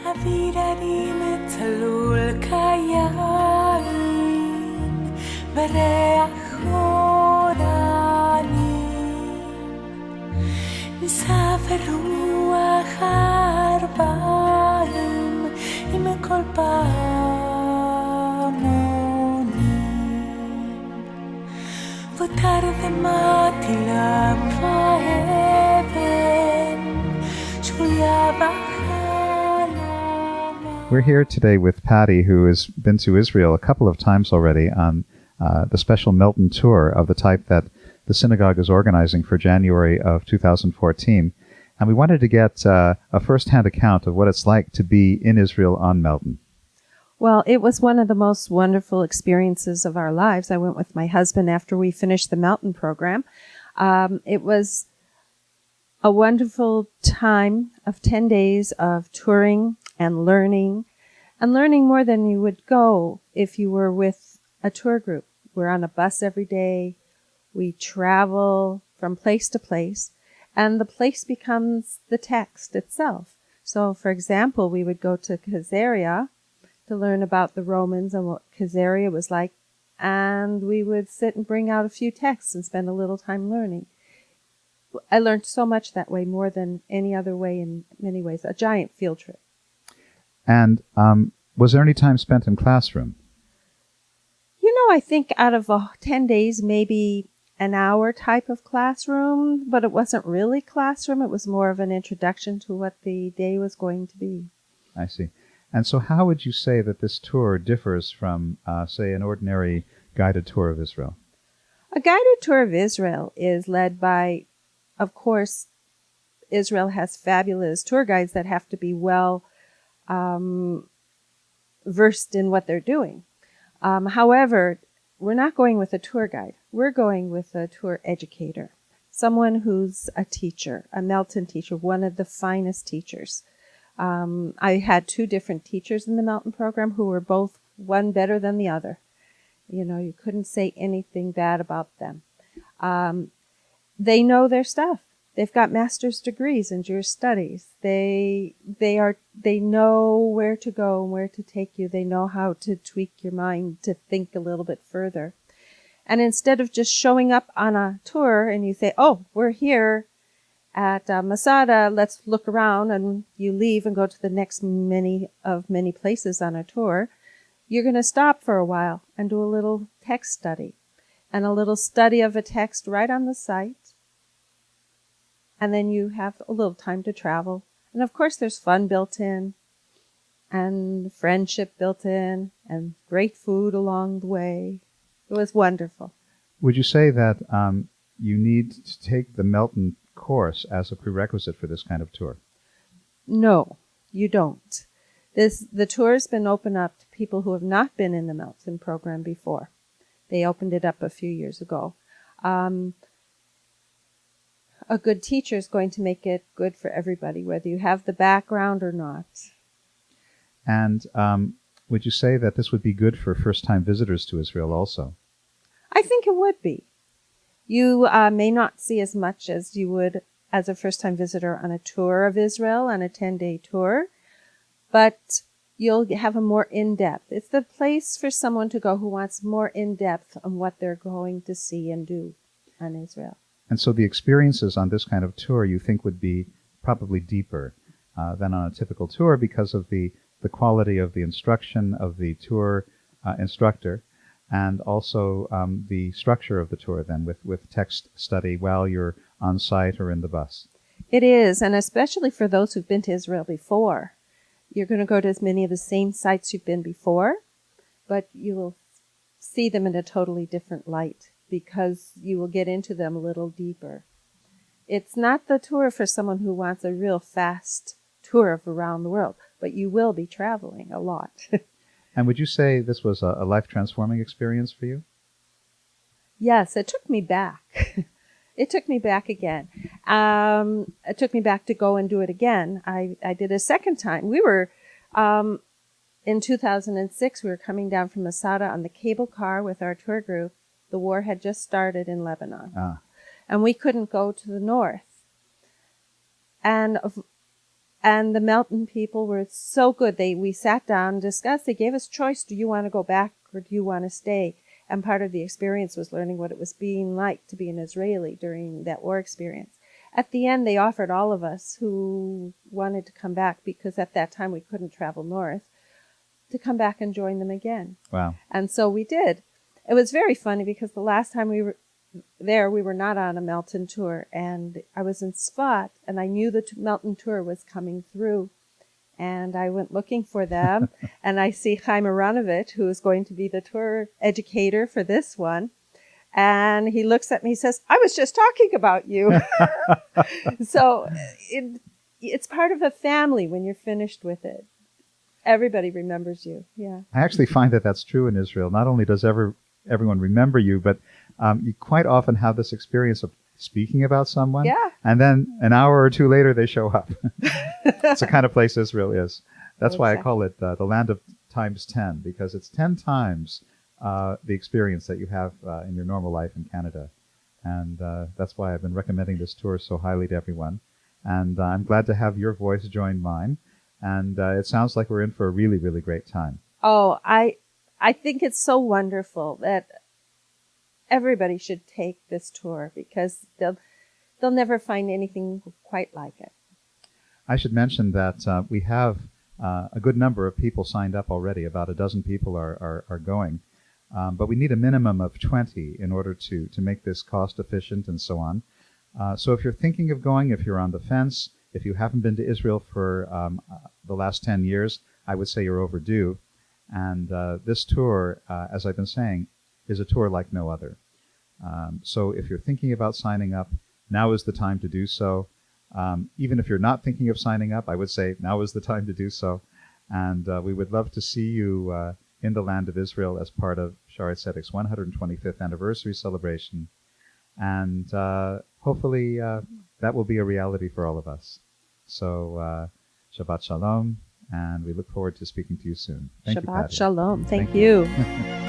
אווירנים צלול כיין וריח אורנים נישא ורוח ארבעים עם כל פעמונים ותרדמה תילם ואבן שבויה We're here today with Patty, who has been to Israel a couple of times already on the special Melton tour of the type that the synagogue is organizing for January of 2014. And we wanted to get a first-hand account of what it's like to be in Israel on Melton. Well, it was one of the most wonderful experiences of our lives. I went with my husband after we finished the Melton program. It was a wonderful time of 10 days of touring and learning more than you would go if you were with a tour group. We're on a bus every day. We travel from place to place, and the place becomes the text itself. So, for example, we would go to Caesarea to learn about the Romans and what Caesarea was like, and we would sit and bring out a few texts and spend a little time learning. I learned so much that way, more than any other way in many ways. A giant field trip. And was there any time spent in classroom? You know, I think out of 10 days, maybe an hour type of classroom, but it wasn't really classroom. It was more of an introduction to what the day was going to be. I see. And so how would you say that this tour differs from, say, an ordinary guided tour of Israel? A guided tour of Israel is led by, of course, Israel has fabulous tour guides that have to be well versed in what they're doing. However, we're not going with a tour guide. We're going with a tour educator, someone who's a teacher, a Melton teacher, one of the finest teachers. I had two different teachers in the Melton program who were both one better than the other. You know, you couldn't say anything bad about them. They know their stuff. They've got master's degrees in Jewish studies. They know where to go and where to take you. They know how to tweak your mind to think a little bit further. And instead of just showing up on a tour and you say, oh, we're here at Masada, let's look around, and you leave and go to the next many places on a tour, you're going to stop for a while and do a little text study and a little study of a text right on the site. And then you have a little time to travel. And of course, there's fun built in, and friendship built in, and great food along the way. It was wonderful. Would you say that you need to take the Melton course as a prerequisite for this kind of tour? No, you don't. The tour has been opened up to people who have not been in the Melton program before. They opened it up a few years ago. A good teacher is going to make it good for everybody, whether you have the background or not. And would you say that this would be good for first-time visitors to Israel also? I think it would be. You may not see as much as you would as a first-time visitor on a tour of Israel, on a 10-day tour, but you'll have a more in-depth. It's the place for someone to go who wants more in-depth on what they're going to see and do on Israel. And so the experiences on this kind of tour you think would be probably deeper than on a typical tour because of the quality of the instruction of the tour instructor, and also the structure of the tour then with text study while you're on site or in the bus. It is, and especially for those who've been to Israel before. You're going to go to as many of the same sites you've been before, but you will see them in a totally different light, because you will get into them a little deeper. It's not the tour for someone who wants a real fast tour of around the world, but you will be traveling a lot. And would you say this was a life-transforming experience for you? Yes, it took me back. It took me back again. It took me back to go and do it again. I did a second time. We were, in 2006, we were coming down from Masada on the cable car with our tour group. The war had just started in Lebanon. And we couldn't go to the north. And And the Melton people were so good. We sat down and discussed. They gave us choice. Do you want to go back or do you want to stay? And part of the experience was learning what it was being like to be an Israeli during that war experience. At the end, they offered all of us who wanted to come back, because at that time we couldn't travel north, to come back and join them again. Wow. And so we did. It was very funny because the last time we were there, we were not on a Melton tour, and I was in Sfat, and I knew the Melton tour was coming through, and I went looking for them, and I see Chaim Aronovich, who is going to be the tour educator for this one, and he looks at me and says, "I was just talking about you." So it's part of a family when you're finished with it. Everybody remembers you. Yeah. I actually find that that's true in Israel. Not only does everyone remember you, but you quite often have this experience of speaking about someone, Yeah. and then an hour or two later they show up. It's the kind of place Israel is. That's why I call it the land of times 10, because it's 10 times the experience that you have in your normal life in Canada. And that's why I've been recommending this tour so highly to everyone. And I'm glad to have your voice join mine. And it sounds like we're in for a really, really great time. Oh, I think it's so wonderful that everybody should take this tour, because they'll never find anything quite like it. I should mention that we have a good number of people signed up already. About a dozen people are going. But we need a minimum of 20 in order to make this cost efficient and so on. So if you're thinking of going, if you're on the fence, if you haven't been to Israel for the last 10 years, I would say you're overdue. And this tour, as I've been saying, is a tour like no other. So if you're thinking about signing up, now is the time to do so. Even if you're not thinking of signing up, I would say now is the time to do so. And we would love to see you in the land of Israel as part of Shaarey Zedek's 125th anniversary celebration. And hopefully that will be a reality for all of us. So Shabbat Shalom, and we look forward to speaking to you soon. Thank you, Shabbat Patty. Shalom. Thank Thank you.